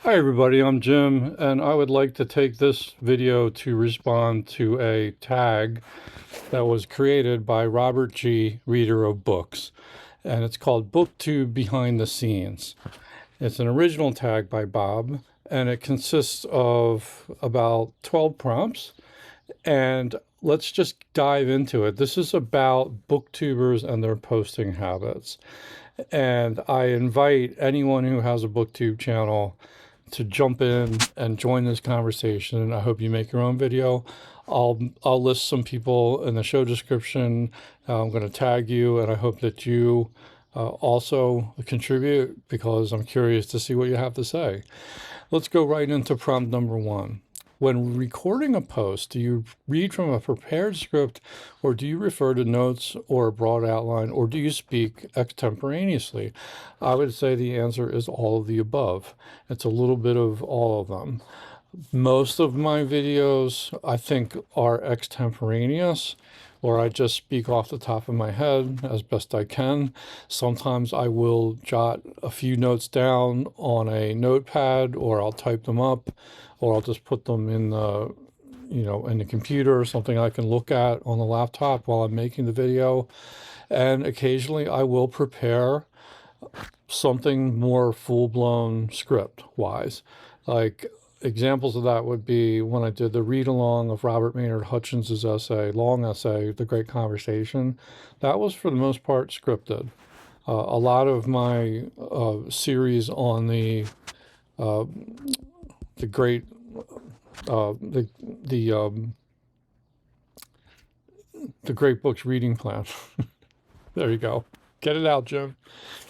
Hi everybody, I'm Jim, and I would like to take this video to respond to a tag that was created by Robert G., reader of books, and it's called BookTube Behind the Scenes. It's an original tag by Bob, and it consists of about 12 prompts, and let's just dive into it. This is about booktubers and their posting habits, and I invite anyone who has a BookTube channel to jump in and join this conversation. I hope you make your own video. I'll list some people in the show description. I'm going to tag you, and I hope that you also contribute because I'm curious to see what you have to say. Let's go right into prompt number one. When recording a post, do you read from a prepared script, or do you refer to notes or a broad outline, or do you speak extemporaneously? I would say the answer is all of the above. It's a little bit of all of them. Most of my videos, I think, are extemporaneous, or I just speak off the top of my head as best I can. Sometimes I will jot a few notes down on a notepad, or I'll type them up, or I'll just put them in the in the computer, or something I can look at on the laptop while I'm making the video. And occasionally I will prepare something more full-blown script-wise. Like examples of that would be when I did the read-along of Robert Maynard Hutchins's essay, long essay, The Great Conversation. That was for the most part scripted. A lot of my series on uh, the great the the Great Books Reading Plan. There you go. Get it out, Jim.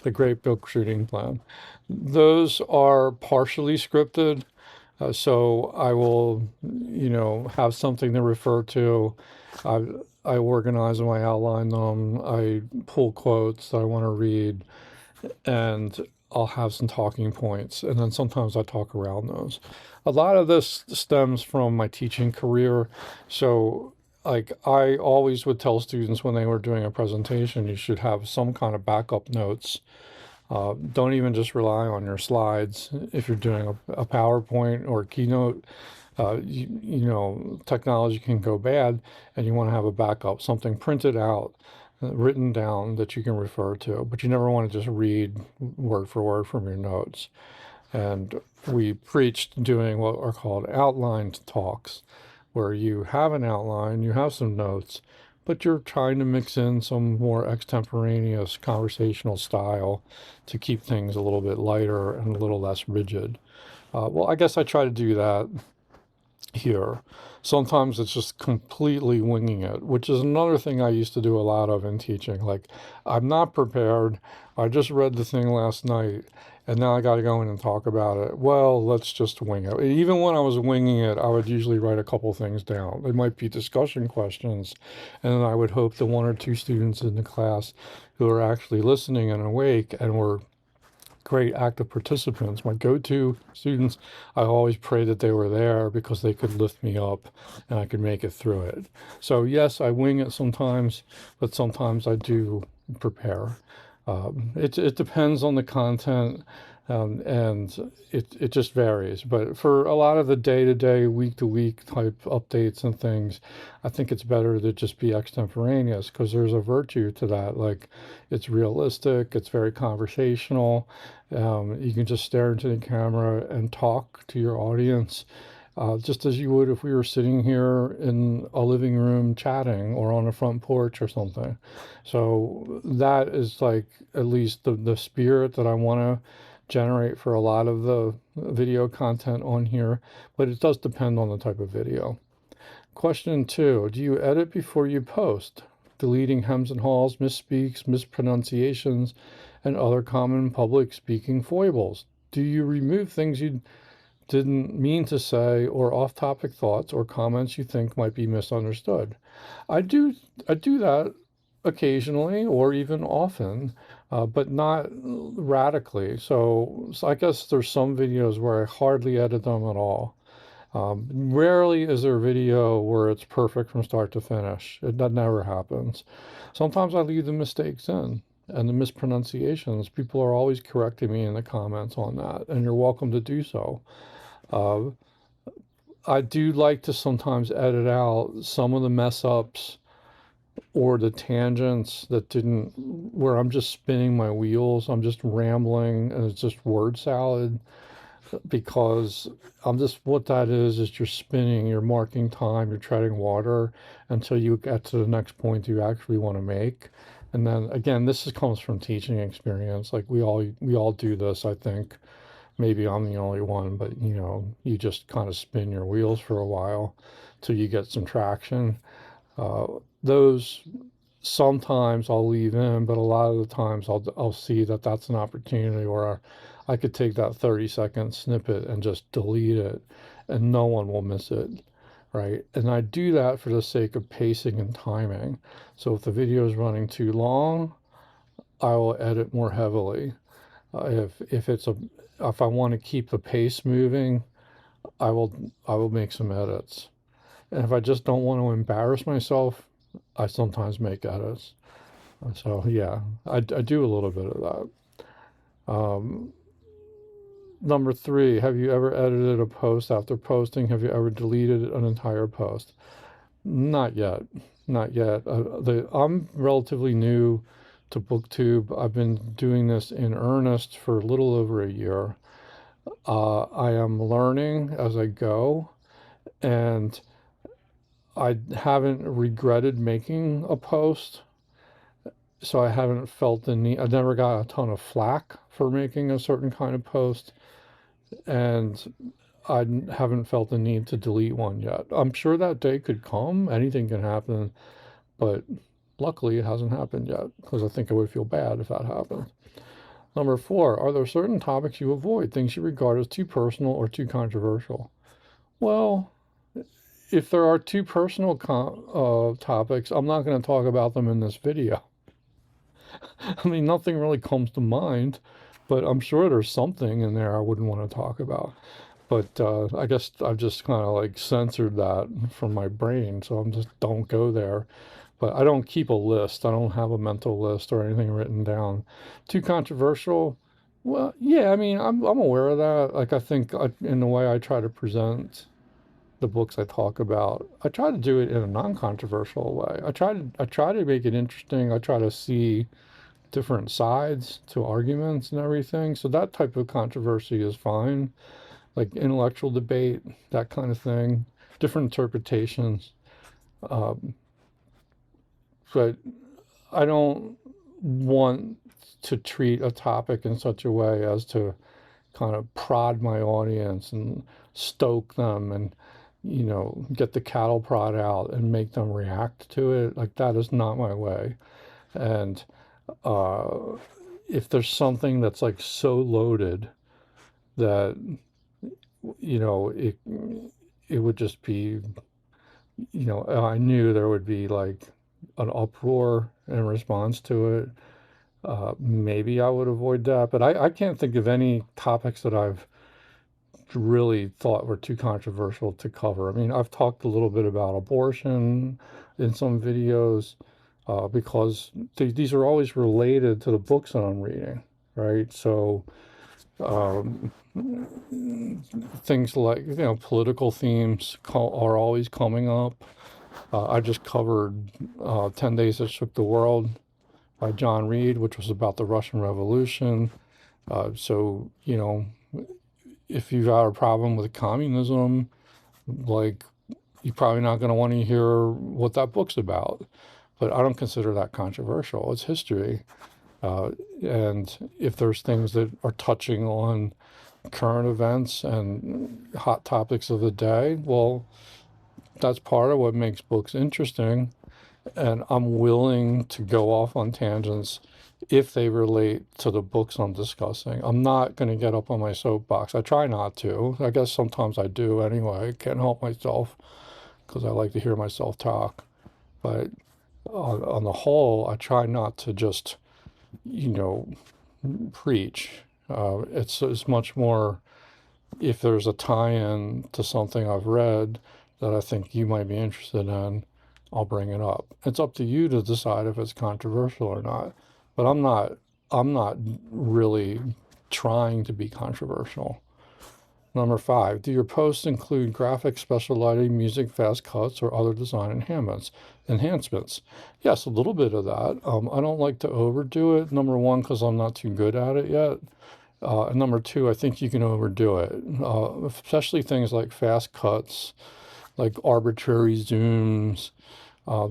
The Great Books Reading Plan. Those are partially scripted. So I will, have something to refer to. I, I organize them, I outline them, I pull quotes that I want to read, and I'll have some talking points. And then sometimes I talk around those. A lot of this stems from my teaching career. So like I always would tell students when they were doing a presentation, you should have some kind of backup notes. Don't even just rely on your slides. If you're doing a PowerPoint or a keynote, technology can go bad, and you want to have a backup, something printed out, written down that you can refer to, but you never want to just read word for word from your notes. And we preached doing what are called outlined talks, where you have an outline, you have some notes, but you're trying to mix in some more extemporaneous conversational style to keep things a little bit lighter and a little less rigid. Well, I guess I try to do that here. Sometimes it's just completely winging it, which is another thing I used to do a lot of in teaching. Like, I'm not prepared. I just read the thing last night, and now I got to go in and talk about it. Well, let's just wing it. Even when I was winging it, I would usually write a couple things down. It might be discussion questions, and then I would hope the one or two students in the class who are actually listening and awake and were great active participants, my go-to students, I always pray that they were there because they could lift me up and I could make it through it. So yes, I wing it sometimes, but sometimes I do prepare. It depends on the content, and it just varies. But for a lot of the day-to-day, week-to-week type updates and things, I think it's better to just be extemporaneous because there's a virtue to that. Like, it's realistic, it's very conversational. You can just stare into the camera and talk to your audience. Just as you would if we were sitting here in a living room chatting or on a front porch or something. So that is like at least the spirit that I want to generate for a lot of the video content on here, but it does depend on the type of video. Question two, do you edit before you post, deleting hems and haws, misspeaks, mispronunciations, and other common public speaking foibles? Do you remove things you didn't mean to say, or off-topic thoughts or comments you think might be misunderstood? I do that occasionally or even often, but not radically. So I guess there's some videos where I hardly edit them at all. Rarely is there a video where it's perfect from start to finish. That never happens. Sometimes I leave the mistakes in. and the mispronunciations. People are always correcting me in the comments on that, and you're welcome to do so. Uh, I do like to sometimes edit out some of the mess ups or the tangents that didn't, where I'm just spinning my wheels, I'm just rambling, and it's just word salad, because I'm just, what that is you're spinning, you're marking time, you're treading water until you get to the next point you actually want to make. And then again, comes from teaching experience. Like we all do this, I think. Maybe I'm the only one, but you just kind of spin your wheels for a while till you get some traction. Those sometimes I'll leave in, but a lot of the times I'll see that that's an opportunity where I could take that 30-second snippet and just delete it, and no one will miss it, right? And I do that for the sake of pacing and timing. So if the video is running too long, I will edit more heavily. If I want to keep the pace moving, I will make some edits. And if I just don't want to embarrass myself, I sometimes make edits. So yeah, I do a little bit of that. Number 3, have you ever edited a post after posting? Have you ever deleted an entire post? Not yet. Not yet. I'm relatively new to BookTube. I've been doing this in earnest for a little over a year. I am learning as I go, and I haven't regretted making a post, so I haven't felt the need. I've never got a ton of flack for making a certain kind of post, and I haven't felt the need to delete one yet. I'm sure that day could come. Anything can happen, but luckily it hasn't happened yet, because I think I would feel bad if that happened. Number 4, are there certain topics you avoid, things you regard as too personal or too controversial? Well, if there are too personal topics, I'm not going to talk about them in this video. I mean, nothing really comes to mind, but I'm sure there's something in there I wouldn't want to talk about. But I guess I've just kind of like censored that from my brain, so I'm just don't go there. But I don't keep a list. I don't have a mental list or anything written down. Too controversial? Well, yeah, I mean, I'm aware of that. Like, I think in the way I try to present the books I talk about, I try to do it in a non-controversial way. I try to make it interesting. I try to see different sides to arguments and everything. So that type of controversy is fine. Like intellectual debate, that kind of thing, different interpretations. Um, but I don't want to treat a topic in such a way as to kind of prod my audience and stoke them and get the cattle prod out and make them react to it. Like, that is not my way. And if there's something that's like so loaded that it would just be, I knew there would be like an uproar in response to it. Maybe I would avoid that, but I can't think of any topics that I've really thought were too controversial to cover. I mean, I've talked a little bit about abortion in some videos, because these are always related to the books that I'm reading, right? So um, things like, political themes are always coming up. I just covered 10 Days That Shook the World by John Reed, which was about the Russian Revolution. So, if you've got a problem with communism, like, you're probably not going to want to hear what that book's about. But I don't consider that controversial. It's history. And if there's things that are touching on current events and hot topics of the day, well, that's part of what makes books interesting. And I'm willing to go off on tangents if they relate to the books I'm discussing. I'm not going to get up on my soapbox. I try not to. I guess sometimes I do anyway. I can't help myself because I like to hear myself talk. But on the whole, I try not to just, preach. It's much more, if there's a tie-in to something I've read that I think you might be interested in, I'll bring it up. It's up to you to decide if it's controversial or not. but I'm not really trying to be controversial. Number 5, do your posts include graphics, special lighting, music, fast cuts, or other design enhancements? Yes, a little bit of that. I don't like to overdo it. Number 1, because I'm not too good at it yet. And number 2, I think you can overdo it, especially things like fast cuts, like arbitrary zooms.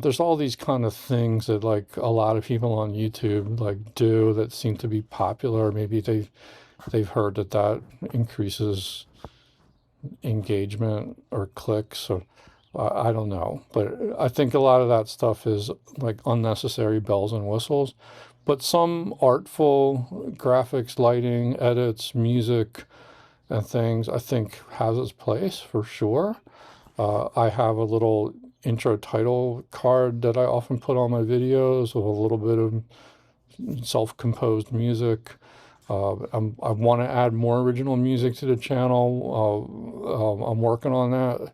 There's all these kind of things that like a lot of people on YouTube like do that seem to be popular. Maybe they've heard that that increases engagement or clicks, or I don't know. But I think a lot of that stuff is like unnecessary bells and whistles. But some artful graphics, lighting, edits, music, and things, I think has its place for sure. I have a little intro title card that I often put on my videos with a little bit of self-composed music. I want to add more original music to the channel. I'm working on that.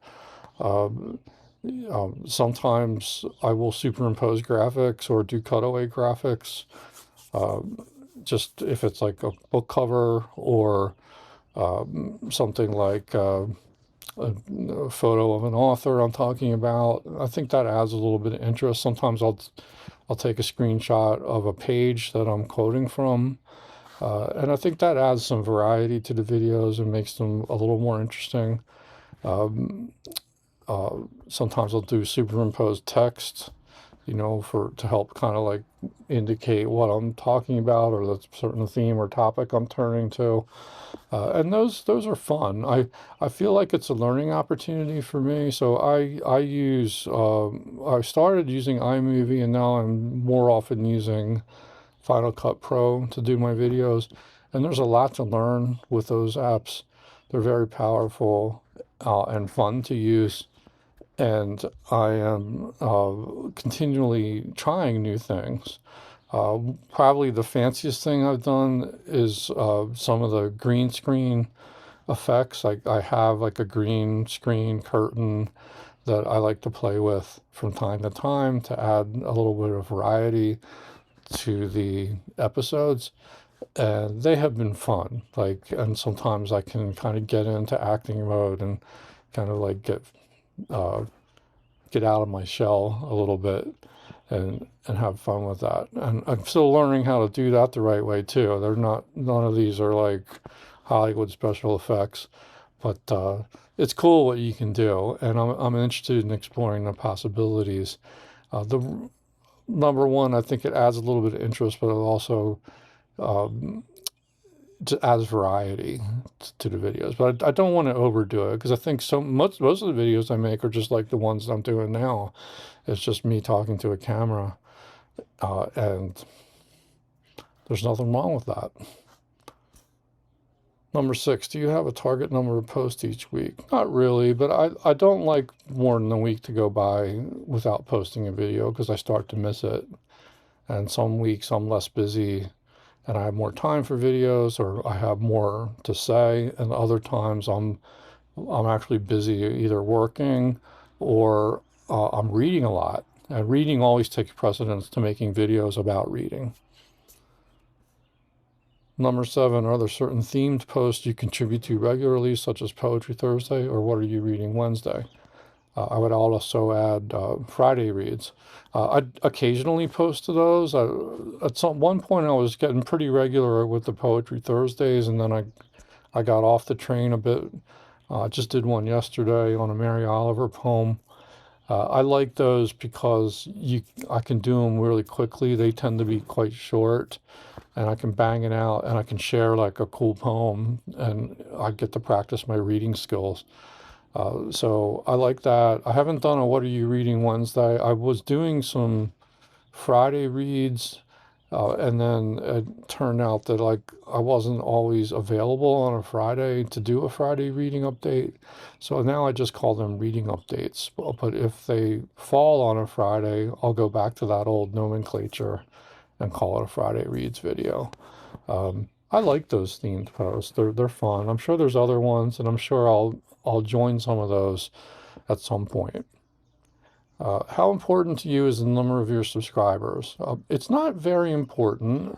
Sometimes I will superimpose graphics or do cutaway graphics, just if it's like a book cover or something like a photo of an author I'm talking about. I think that adds a little bit of interest. Sometimes I'll take a screenshot of a page that I'm quoting from. And I think that adds some variety to the videos and makes them a little more interesting. Sometimes I'll do superimposed text, to help kind of like indicate what I'm talking about or the certain theme or topic I'm turning to. And those are fun. I feel like it's a learning opportunity for me. So I started using iMovie, and now I'm more often using Final Cut Pro to do my videos. And there's a lot to learn with those apps. They're very powerful and fun to use. And I am continually trying new things. Probably the fanciest thing I've done is some of the green screen effects. I have like a green screen curtain that I like to play with from time to time to add a little bit of variety to the episodes. And they have been fun. And sometimes I can kind of get into acting mode and kind of like uh, get out of my shell a little bit and have fun with that. And I'm still learning how to do that the right way too. None of these are like Hollywood special effects, but it's cool what you can do. And I'm interested in exploring the possibilities. The number one, I think it adds a little bit of interest, but it also adds variety to the videos. But I don't want to overdo it because I think most of the videos I make are just like the ones I'm doing now. It's just me talking to a camera, and there's nothing wrong with that. Number 6, do you have a target number of posts each week? Not really, but I don't like more than a week to go by without posting a video because I start to miss it. And some weeks I'm less busy and I have more time for videos, or I have more to say, and other times I'm actually busy either working or I'm reading a lot. And reading always takes precedence to making videos about reading. Number 7, are there certain themed posts you contribute to regularly, such as Poetry Thursday, or What Are You Reading Wednesday? I would also add Friday reads. I occasionally post to those. At one point, I was getting pretty regular with the Poetry Thursdays, and then I got off the train a bit. I just did one yesterday on a Mary Oliver poem. I like those because I can do them really quickly. They tend to be quite short, and I can bang it out, and I can share like a cool poem, and I get to practice my reading skills. So I like that. I haven't done a What Are You Reading Wednesday. I was doing some Friday reads, and then it turned out that like I wasn't always available on a Friday to do a Friday reading update. So now I just call them reading updates. But if they fall on a Friday, I'll go back to that old nomenclature and call it a Friday Reads video. I like those themed posts. They're fun. I'm sure there's other ones, and I'm sure I'll join some of those at some point. How important to you is the number of your subscribers? It's not very important.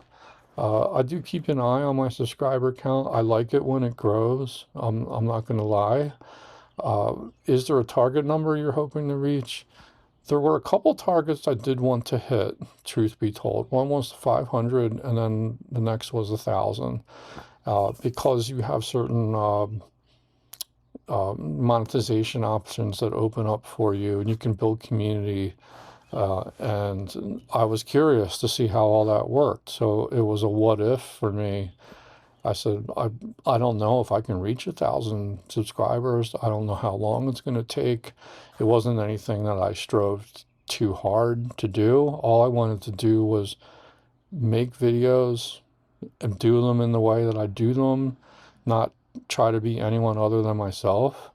I do keep an eye on my subscriber count. I like it when it grows. I'm not going to lie. Is there a target number you're hoping to reach? There were a couple targets I did want to hit, truth be told. One was 500, and then the next was 1,000. Because you have certain monetization options that open up for you, and you can build community. And I was curious to see how all that worked. So it was a what if for me. I said, I don't know if I can reach 1,000 subscribers. I don't know how long it's going to take. It wasn't anything that I strove too hard to do. All I wanted to do was make videos and do them in the way that I do them, not try to be anyone other than myself,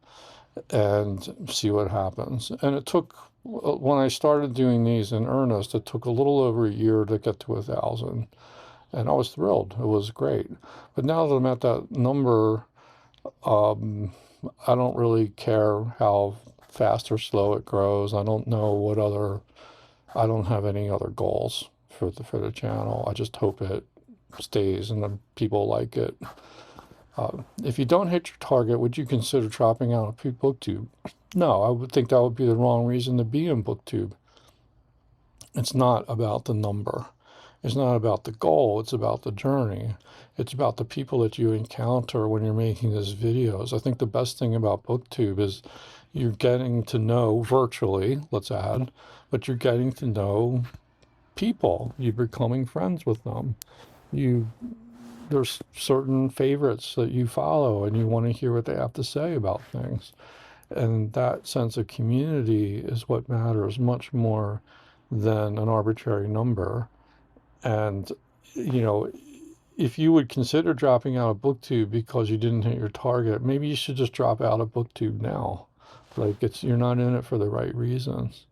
and see what happens. And it took, when I started doing these in earnest, it took a little over a year to get to 1,000. And I was thrilled. It was great. But now that I'm at that number, I don't really care how fast or slow it grows. I don't know what other, I don't have any other goals for the channel. I just hope it stays and the people like it. If you don't hit your target, would you consider dropping out of BookTube? No, I would think that would be the wrong reason to be in BookTube. It's not about the number. It's not about the goal. It's about the journey. It's about the people that you encounter when you're making these videos. I think the best thing about BookTube is you're getting to know virtually, let's add, but you're getting to know people. You're becoming friends with them. There's certain favorites that you follow and you want to hear what they have to say about things. And that sense of community is what matters much more than an arbitrary number. And, you know, if you would consider dropping out of BookTube because you didn't hit your target, maybe you should just drop out of BookTube now. Like, you're not in it for the right reasons.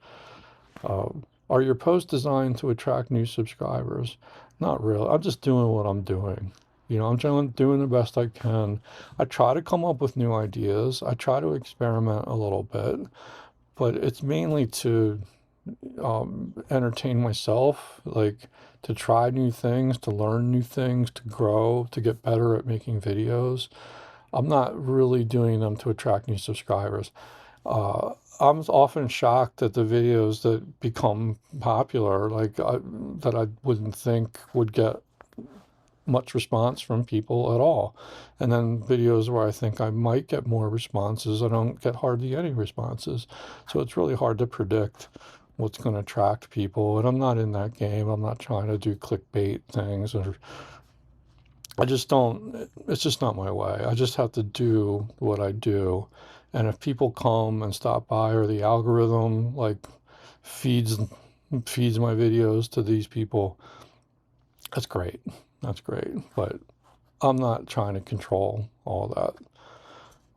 Are your posts designed to attract new subscribers? Not really. I'm just doing what I'm doing. You know, I'm doing the best I can. I try to come up with new ideas. I try to experiment a little bit, but it's mainly to entertain myself, like to try new things, to learn new things, to grow, to get better at making videos. I'm not really doing them to attract new subscribers. I'm often shocked at the videos that become popular, like that I wouldn't think would get much response from people at all. And then videos where I think I might get more responses, I don't get hardly any responses. So it's really hard to predict what's going to attract people. And I'm not in that game. I'm not trying to do clickbait things, or I just don't, it's just not my way. I just have to do what I do. And if people come and stop by, or the algorithm like feeds my videos to these people, that's great. That's great. But I'm not trying to control all that.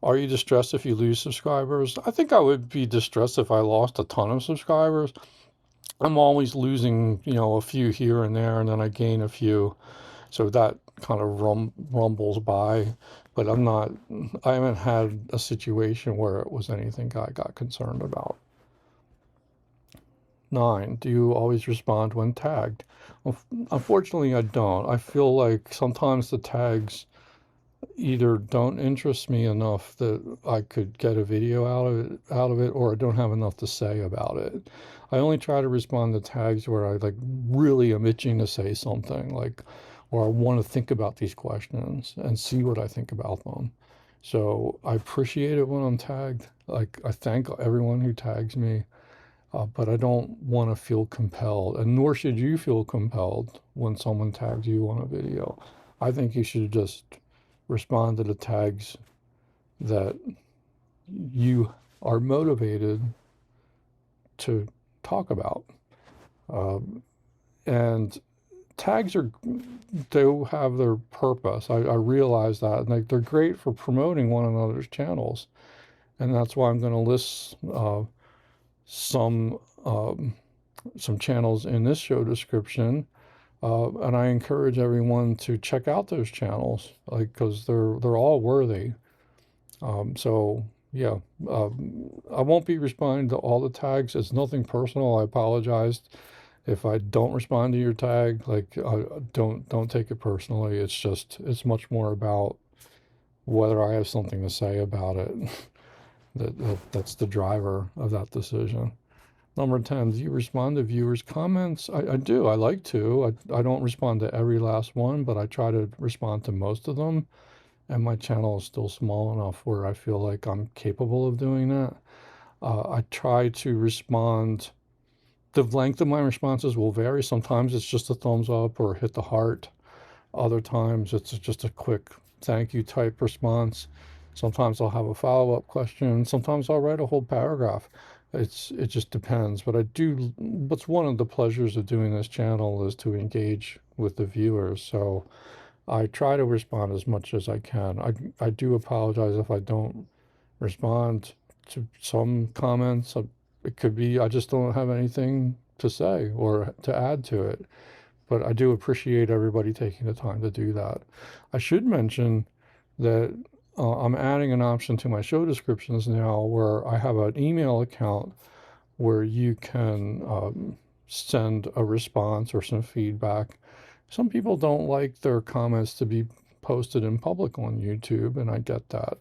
Are you distressed if you lose subscribers? I think I would be distressed if I lost a ton of subscribers. I'm always losing, you know, a few here and there, and then I gain a few. So that kind of rumbles by. But I haven't had a situation where it was anything I got concerned about. 9, do you always respond when tagged? Well, unfortunately, I don't. I feel like sometimes the tags either don't interest me enough that I could get a video out of it, or I don't have enough to say about it. I only try to respond to tags where I like really am itching to say something, like, or I want to think about these questions and see what I think about them. So I appreciate it when I'm tagged. Like, I thank everyone who tags me, but I don't want to feel compelled, and nor should you feel compelled when someone tags you on a video. I think you should just respond to the tags that you are motivated to talk about. And tags they have their purpose. I realize that, and they're great for promoting one another's channels. And that's why I'm going to list some channels in this show description. And I encourage everyone to check out those channels, like, because they're all worthy. So yeah, I won't be responding to all the tags. It's nothing personal. I apologize if I don't respond to your tag. Like, don't take it personally. It's just, it's much more about whether I have something to say about it. That's the driver of that decision. Number 10, do you respond to viewers' comments? I do. I like to. I don't respond to every last one, but I try to respond to most of them. And my channel is still small enough where I feel like I'm capable of doing that. I try to respond. The length of my responses will vary. Sometimes it's just a thumbs up or hit the heart. Other times it's just a quick thank you type response. Sometimes I'll have a follow-up question. Sometimes I'll write a whole paragraph. It just depends. But I do, what's one of the pleasures of doing this channel is to engage with the viewers. So I try to respond as much as I can. I do apologize if I don't respond to some comments. It could be I just don't have anything to say or to add to it. But I do appreciate everybody taking the time to do that. I should mention that I'm adding an option to my show descriptions now where I have an email account where you can send a response or some feedback. Some people don't like their comments to be posted in public on YouTube, and I get that.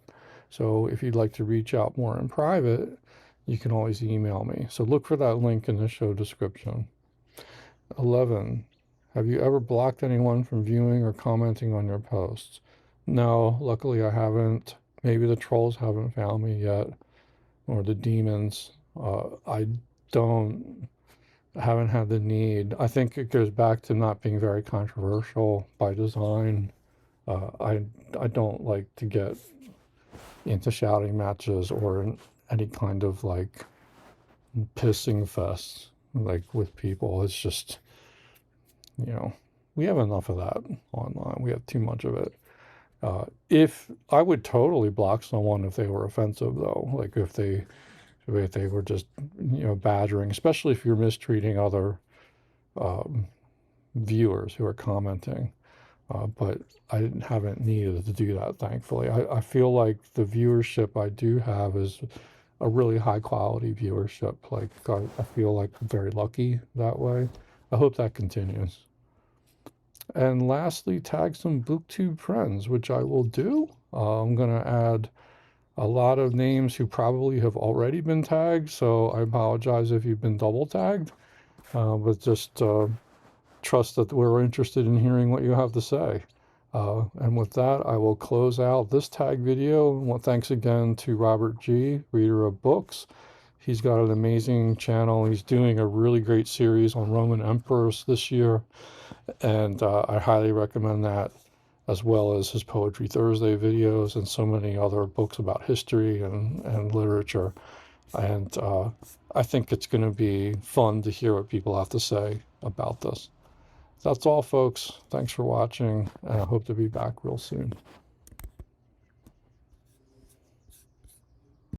So if you'd like to reach out more in private, you can always email me. So look for that link in the show description. 11. Have you ever blocked anyone from viewing or commenting on your posts? No, luckily I haven't. Maybe the trolls haven't found me yet, or the demons. I don't, haven't had the need. I think it goes back to not being very controversial by design. I don't like to get into shouting matches or in any kind of like pissing fest like with people. It's just, we have enough of that online. We have too much of it. If I would totally block someone if they were offensive, though, like if they were just, badgering, especially if you're mistreating other viewers who are commenting. But I haven't needed to do that, thankfully. I feel like the viewership I do have is a really high quality viewership. Like I feel like I'm very lucky that way. I hope that continues. And lastly, tag some BookTube friends, which I will do. I'm going to add a lot of names who probably have already been tagged, so I apologize if you've been double tagged, but just trust that we're interested in hearing what you have to say. And with that, I will close out this tag video. Well, thanks again to Robert G., reader of books. He's got an amazing channel. He's doing a really great series on Roman emperors this year, and I highly recommend that, as well as his Poetry Thursday videos and so many other books about history and literature. And I think it's going to be fun to hear what people have to say about this. That's all, folks. Thanks for watching, and I hope to be back real soon.